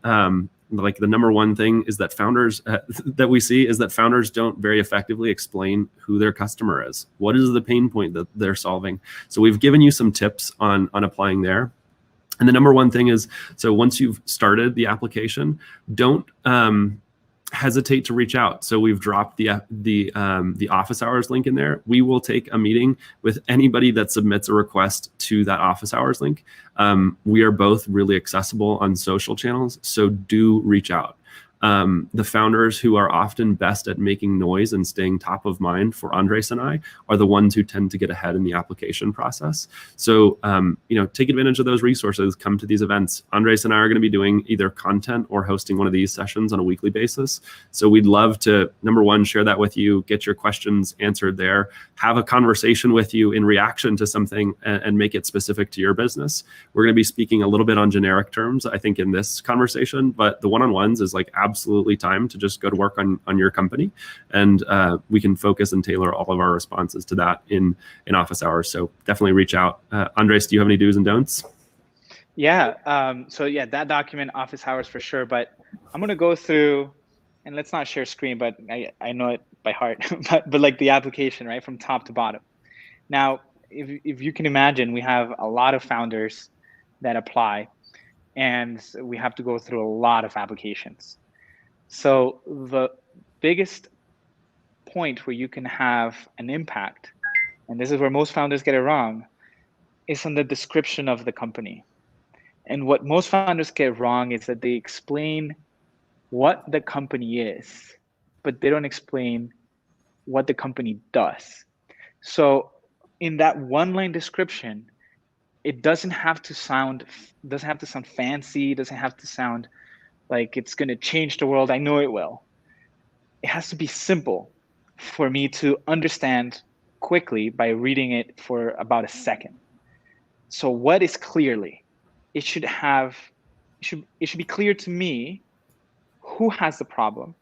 like the number one thing is that founders that we see is that founders don't very effectively explain who their customer is. What is the pain point that they're solving? So we've given you some tips on applying there. And the number one thing is, so once you've started the application, don't hesitate to reach out. So we've dropped the office hours link in there. We will take a meeting with anybody that submits a request to that office hours link. We are both really accessible on social channels, so do reach out. The founders who are often best at making noise and staying top of mind for Andres and I are the ones who tend to get ahead in the application process. So, take advantage of those resources, come to these events. Andres and I are going to be doing either content or hosting one of these sessions on a weekly basis. So we'd love to, number one, share that with you, get your questions answered there, have a conversation with you in reaction to something and make it specific to your business. We're going to be speaking a little bit on generic terms, I think, in this conversation, but the one-on-ones is like absolutely time to just go to work on your company, and we can focus and tailor all of our responses to that in office hours. So definitely reach out. Andres, do you have any do's and don'ts? Yeah. So yeah, that document, office hours for sure. But I'm gonna go through, and let's not share screen, but I know it by heart. but like the application, right, from top to bottom. Now, if you can imagine, we have a lot of founders that apply, and we have to go through a lot of applications. So the biggest point where you can have an impact, and this is where most founders get it wrong, is on the description of the company. And what most founders get wrong is that they explain what the company is, but they don't explain what the company does. So in that one-line description, it doesn't have to sound fancy, doesn't have to sound like it's going to change the world. I know it will. It has to be simple for me to understand quickly by reading it for about a second. So what is clearly? It should be clear to me who has the problem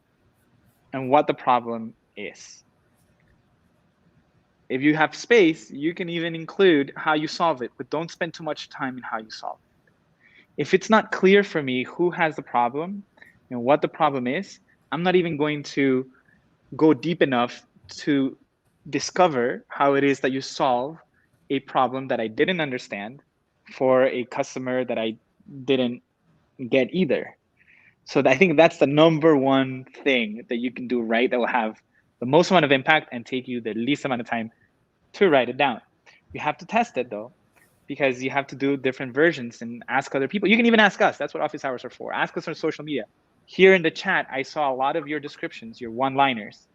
and what the problem is. If you have space, you can even include how you solve it, but don't spend too much time in how you solve it. If it's not clear for me who has the problem and what the problem is, I'm not even going to go deep enough to discover how it is that you solve a problem that I didn't understand for a customer that I didn't get either. So I think that's the number one thing that you can do right that will have the most amount of impact and take you the least amount of time to write it down. You have to test it though, because you have to do different versions and ask other people. You can even ask us. That's what office hours are for. Ask us on social media. Here in the chat, I saw a lot of your descriptions, your one-liners,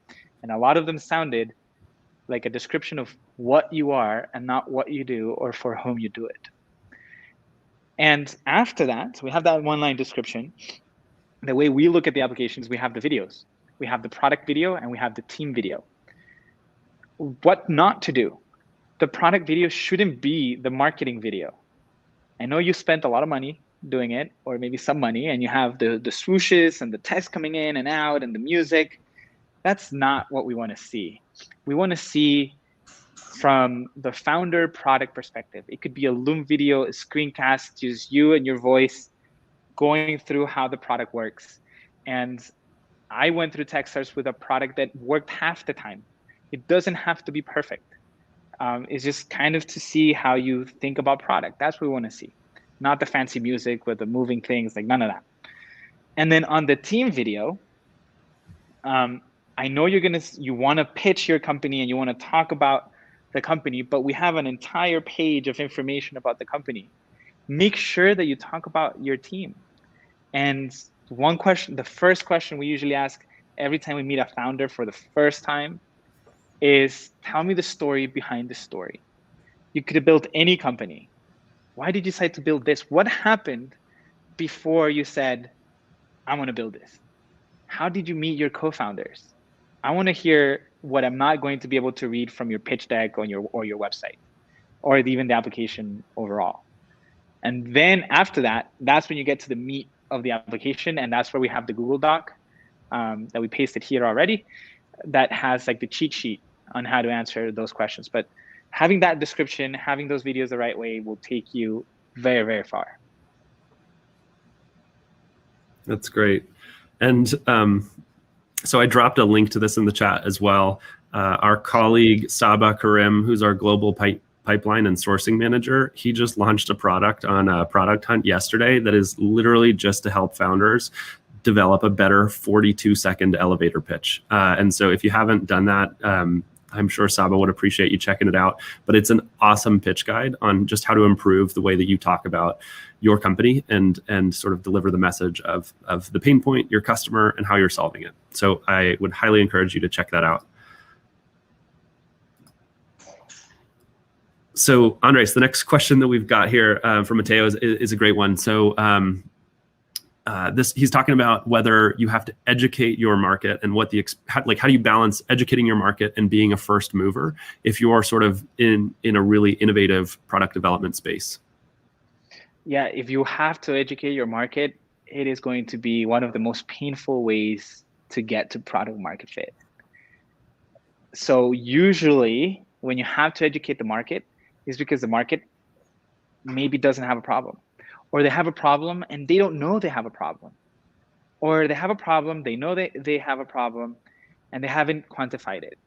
and a lot of them sounded like a description of what you are and not what you do or for whom you do it. And after that, we have that one-line description. The way we look at the applications, we have the videos. We have the product video and we have the team video. What not to do? The product video shouldn't be the marketing video. I know you spent a lot of money doing it, or maybe some money, and you have the swooshes and the text coming in and out and the music. That's not what we want to see. We want to see from the founder product perspective. It could be a Loom video, a screencast, just you and your voice going through how the product works. And I went through Techstars with a product that worked half the time. It doesn't have to be perfect. It's just kind of to see how you think about product. That's what we want to see, not the fancy music with the moving things, like none of that. And then on the team video, I know you want to pitch your company and you want to talk about the company, but we have an entire page of information about the company. Make sure that you talk about your team. And one question, the first question we usually ask every time we meet a founder for the first time is, tell me the story behind the story. You could have built any company. Why did you decide to build this? What happened before you said, I want to build this? How did you meet your co-founders? I want to hear what I'm not going to be able to read from your pitch deck on your website, or even the application overall. And then after that, that's when you get to the meat of the application, and that's where we have the Google Doc that we pasted here already, that has like the cheat sheet on how to answer those questions. But having that description, having those videos the right way will take you very, very far. That's great. And so I dropped a link to this in the chat as well. Our colleague Saba Karim, who's our global pipeline and sourcing manager, he just launched a product on a product hunt yesterday that is literally just to help founders develop a better 42-second elevator pitch. And so if you haven't done that, I'm sure Saba would appreciate you checking it out. But it's an awesome pitch guide on just how to improve the way that you talk about your company and sort of deliver the message of the pain point, your customer, and how you're solving it. So I would highly encourage you to check that out. So Andres, the next question that we've got here from Mateo is a great one. So he's talking about whether you have to educate your market and how do you balance educating your market and being a first mover if you're sort of in a really innovative product development space? Yeah, if you have to educate your market, it is going to be one of the most painful ways to get to product market fit. So usually when you have to educate the market, is because the market maybe doesn't have a problem, or they have a problem and they don't know they have a problem, or they have a problem, they know they have a problem and they haven't quantified it,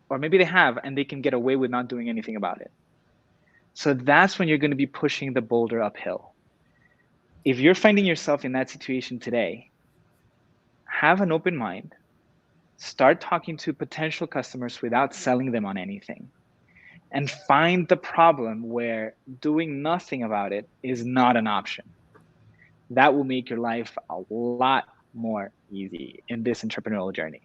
or maybe they have and they can get away with not doing anything about it. So that's when you're going to be pushing the boulder uphill. If you're finding yourself in that situation today, have an open mind, start talking to potential customers without selling them on anything, and find the problem where doing nothing about it is not an option. That will make your life a lot more easy in this entrepreneurial journey.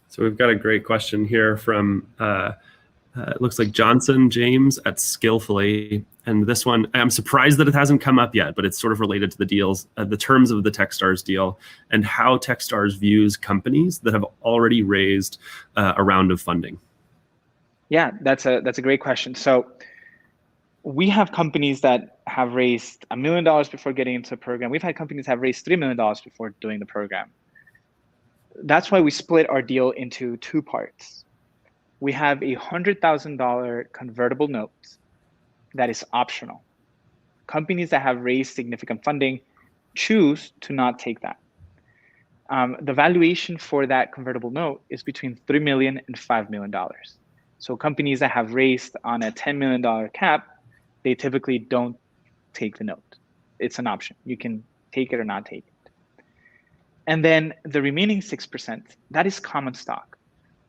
So we've got a great question here from, it looks like Johnson James at Skillfully. And this one, I'm surprised that it hasn't come up yet, but it's sort of related to the deals, the terms of the Techstars deal, and how Techstars views companies that have already raised a round of funding. Yeah, that's a great question. So we have companies that have raised $1 million before getting into the program. We've had companies that have raised $3 million before doing the program. That's why we split our deal into two parts. We have a $100,000 convertible note that is optional. Companies that have raised significant funding choose to not take that. The valuation for that convertible note is between $3 million and $5 million. So companies that have raised on a $10 million cap, they typically don't take the note. It's an option. You can take it or not take it. And then the remaining 6%, that is common stock.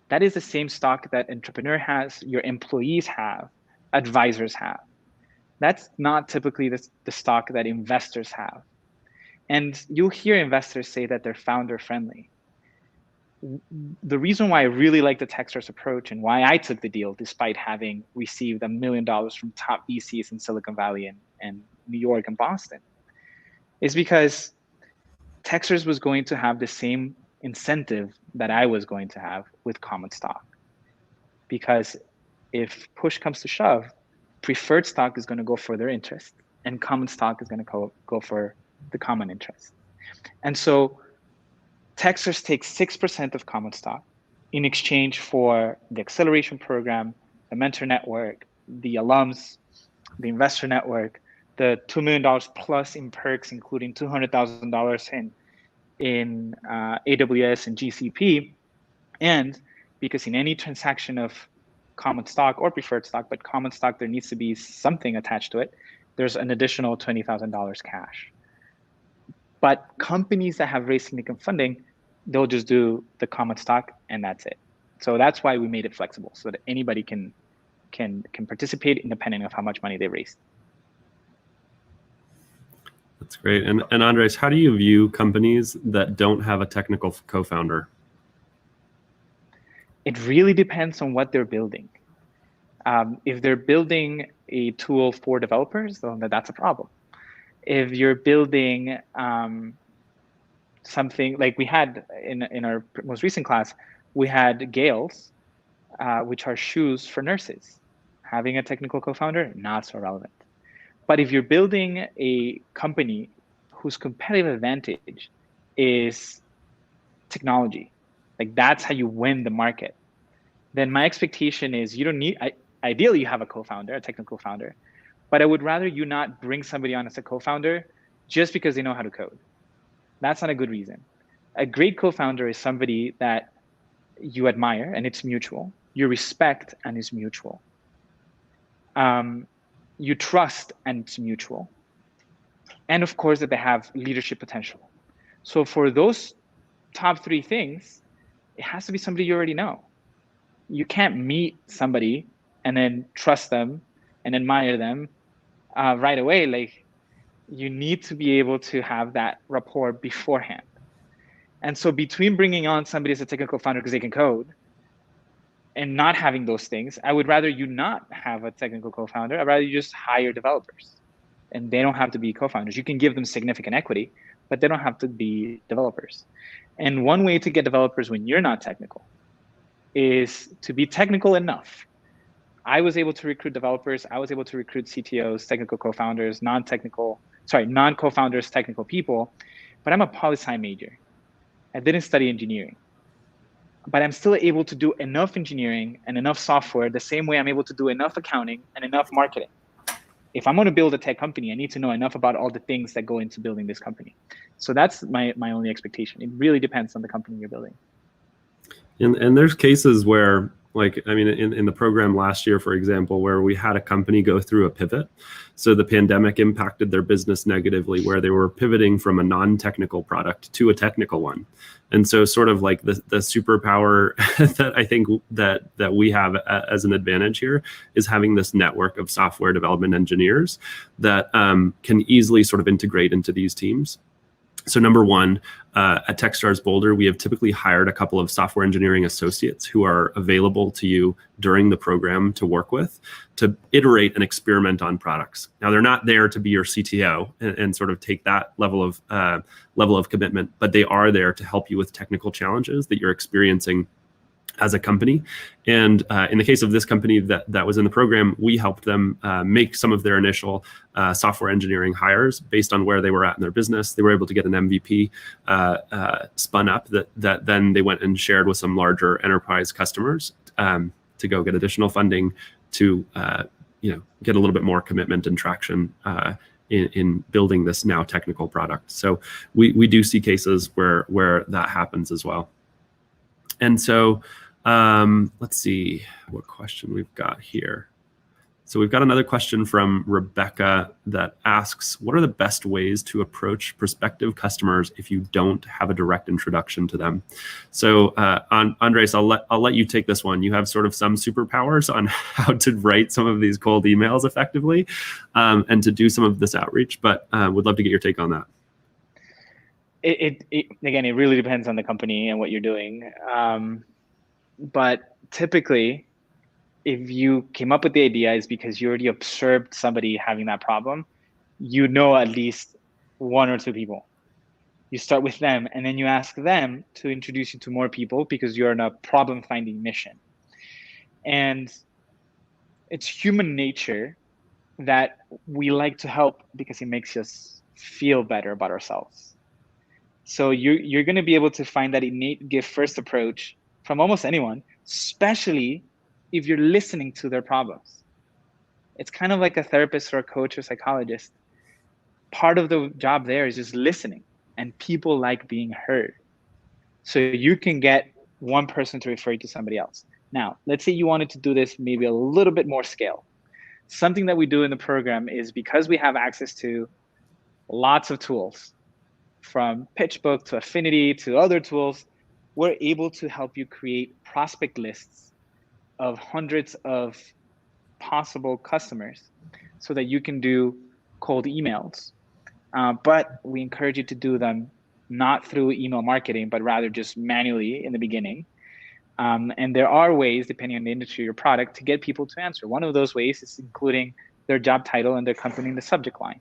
That is the same stock that entrepreneur has, your employees have, advisors have. That's not typically the stock that investors have. And you'll hear investors say that they're founder friendly. The reason why I really like the Techstars approach and why I took the deal, despite having received $1 million from top VCs in Silicon Valley and New York and Boston, is because Techstars was going to have the same incentive that I was going to have with common stock. Because if push comes to shove, preferred stock is going to go for their interest, and common stock is going to go for the common interest. And so Techstars takes 6% of common stock in exchange for the acceleration program, the mentor network, the alums, the investor network, the $2 million plus in perks, including $200,000 in AWS and GCP. And because in any transaction of common stock or preferred stock, but common stock, there needs to be something attached to it, there's an additional $20,000 cash. But companies that have raised significant funding, they'll just do the common stock and that's it. So that's why we made it flexible, so that anybody can participate independent of how much money they raised. That's great. And Andres, how do you view companies that don't have a technical co-founder? It really depends on what they're building. If they're building a tool for developers, then that's a problem. If you're building something like we had in our most recent class, we had Gales, which are shoes for nurses. Having a technical co-founder, not so relevant. But if you're building a company whose competitive advantage is technology, like that's how you win the market, then my expectation is you don't need, ideally you have a co-founder, a technical founder, but I would rather you not bring somebody on as a co-founder just because they know how to code. That's not a good reason. A great co-founder is somebody that you admire and it's mutual. You respect and it's mutual. You trust and it's mutual. And of course that they have leadership potential. So for those top three things, it has to be somebody you already know. You can't meet somebody and then trust them and admire them right away. Like, you need to be able to have that rapport beforehand. And so between bringing on somebody as a technical founder because they can code and not having those things, I would rather you not have a technical co-founder. I'd rather you just hire developers, and they don't have to be co-founders. You can give them significant equity, but they don't have to be developers. And one way to get developers when you're not technical is to be technical enough. I was able to recruit developers. I was able to recruit CTOs, technical co-founders, non-co-founders, technical people, but I'm a poli-sci major. I didn't study engineering, but I'm still able to do enough engineering and enough software the same way I'm able to do enough accounting and enough marketing. If I'm going to build a tech company, I need to know enough about all the things that go into building this company. So that's my only expectation. It really depends on the company you're building. And there's cases where, like, I mean, in the program last year, for example, where we had a company go through a pivot. So the pandemic impacted their business negatively, where they were pivoting from a non-technical product to a technical one. And so sort of like the superpower that I think that we have as an advantage here is having this network of software development engineers that can easily sort of integrate into these teams. So number one, at Techstars Boulder, we have typically hired a couple of software engineering associates who are available to you during the program to work with, to iterate and experiment on products. Now, they're not there to be your CTO and sort of take that level of commitment, but they are there to help you with technical challenges that you're experiencing as a company. And in the case of this company that was in the program, we helped them make some of their initial software engineering hires based on where they were at in their business. They were able to get an MVP spun up that then they went and shared with some larger enterprise customers to go get additional funding to get a little bit more commitment and traction in building this now technical product. So we do see cases where that happens as well. And so let's see what question we've got here. So we've got another question from Rebecca that asks, what are the best ways to approach prospective customers if you don't have a direct introduction to them? So Andres, I'll let you take this one. You have sort of some superpowers on how to write some of these cold emails effectively and to do some of this outreach, but would love to get your take on that. Again, it really depends on the company and what you're doing. But typically, if you came up with the idea is because you already observed somebody having that problem, you know at least one or two people. You start with them, and then you ask them to introduce you to more people because you're on a problem-finding mission. And it's human nature that we like to help because it makes us feel better about ourselves. So you're going to be able to find that innate give first approach from almost anyone, especially if you're listening to their problems. It's kind of like a therapist or a coach or psychologist. Part of the job there is just listening, and people like being heard. So you can get one person to refer you to somebody else. Now, let's say you wanted to do this maybe a little bit more scale. Something that we do in the program is because we have access to lots of tools, from PitchBook to Affinity to other tools, we're able to help you create prospect lists of hundreds of possible customers so that you can do cold emails. But we encourage you to do them not through email marketing, but rather just manually in the beginning. And there are ways, depending on the industry or your product, to get people to answer. One of those ways is including their job title and their company in the subject line.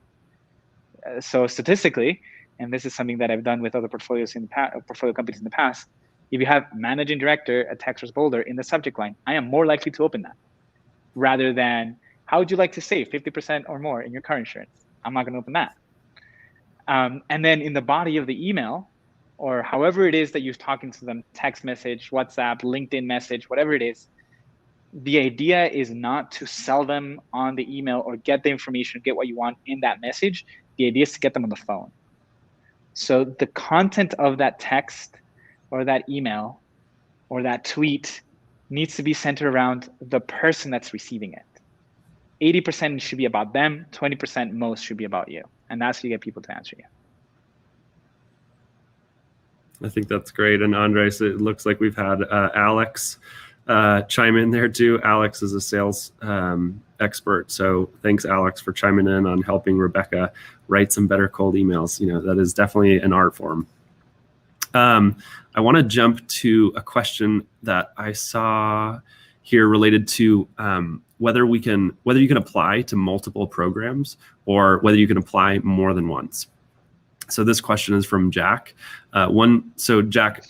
So statistically, and this is something that I've done with other portfolio companies in the past, if you have managing director at Techstars Boulder in the subject line, I am more likely to open that rather than how would you like to save 50% or more in your car insurance? I'm not going to open that. And then in the body of the email, or however it is that you're talking to them, text message, WhatsApp, LinkedIn message, whatever it is, the idea is not to sell them on the email or get the information, get what you want in that message. The idea is to get them on the phone. So the content of that text or that email or that tweet needs to be centered around the person that's receiving it. 80% should be about them, 20% most should be about you. And that's how you get people to answer you. I think that's great. And Andres, it looks like we've had Alex chime in there too. Alex is a sales expert. So thanks, Alex, for chiming in on helping Rebecca write some better cold emails. You know, that is definitely an art form. I want to jump to a question that I saw here related to whether you can apply to multiple programs or whether you can apply more than once. So this question is from Jack. So Jack,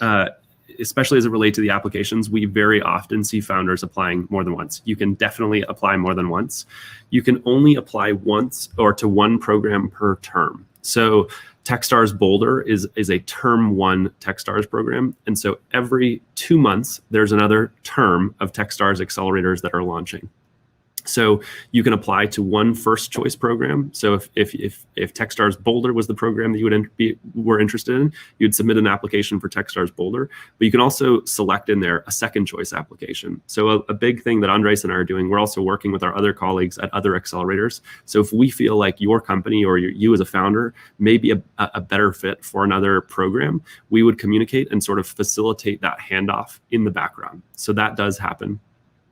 especially as it relates to the applications, we very often see founders applying more than once. You can definitely apply more than once. You can only apply once or to one program per term. So Techstars Boulder is a term one Techstars program. And so every 2 months, there's another term of Techstars accelerators that are launching. So you can apply to one first choice program. So if Techstars Boulder was the program that you were interested in, you'd submit an application for Techstars Boulder. But you can also select in there a second choice application. So a big thing that Andres and I are doing, we're also working with our other colleagues at other accelerators. So if we feel like your company or you as a founder may be a better fit for another program, we would communicate and sort of facilitate that handoff in the background. So that does happen.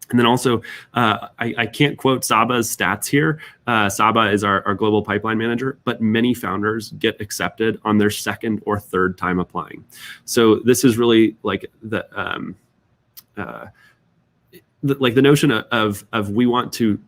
And then also, I can't quote Saba's stats here. Saba is our global pipeline manager, but many founders get accepted on their second or third time applying. So this is really like the notion of we want to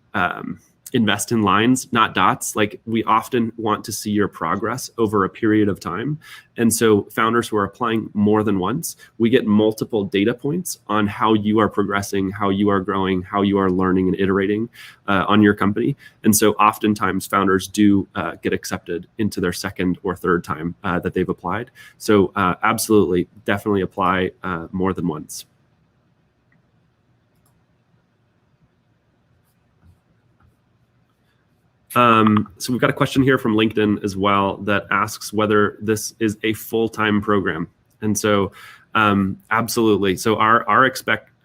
invest in lines, not dots. Like we often want to see your progress over a period of time. And so founders who are applying more than once, we get multiple data points on how you are progressing, how you are growing, how you are learning and iterating on your company. And so oftentimes founders do get accepted into their second or third time that they've applied. So absolutely, definitely apply more than once. So we've got a question here from LinkedIn as well that asks whether this is a full-time program. And so absolutely. So our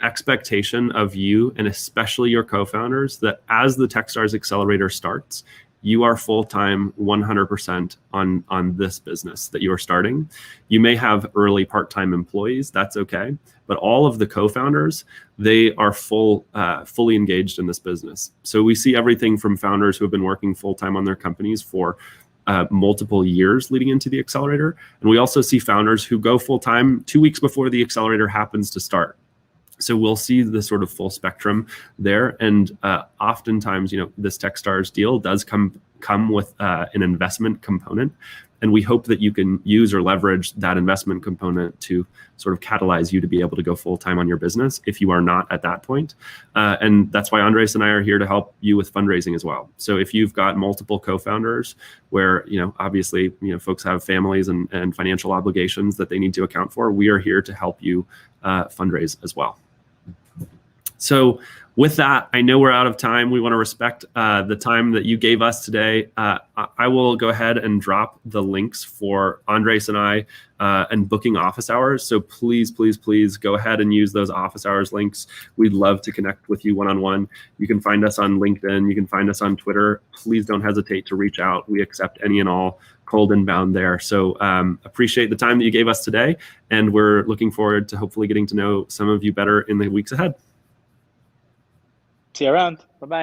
expectation of you, and especially your co-founders, that as the Techstars Accelerator starts, you are full-time 100% on this business that you are starting. You may have early part-time employees, that's okay. But all of the co-founders, they are fully engaged in this business. So we see everything from founders who have been working full-time on their companies for multiple years leading into the accelerator. And we also see founders who go full-time 2 weeks before the accelerator happens to start. So we'll see the sort of full spectrum there. And oftentimes, this Techstars deal does come with an investment component. And we hope that you can use or leverage that investment component to sort of catalyze you to be able to go full-time on your business if you are not at that point. And that's why Andres and I are here to help you with fundraising as well. So if you've got multiple co-founders where, obviously, folks have families and financial obligations that they need to account for, we are here to help you fundraise as well. So with that, I know we're out of time. We want to respect the time that you gave us today. I will go ahead and drop the links for Andres and I and booking office hours. So please, please, please go ahead and use those office hours links. We'd love to connect with you one-on-one. You can find us on LinkedIn. You can find us on Twitter. Please don't hesitate to reach out. We accept any and all cold inbound there. So appreciate the time that you gave us today. And we're looking forward to hopefully getting to know some of you better in the weeks ahead. See you around. Bye-bye.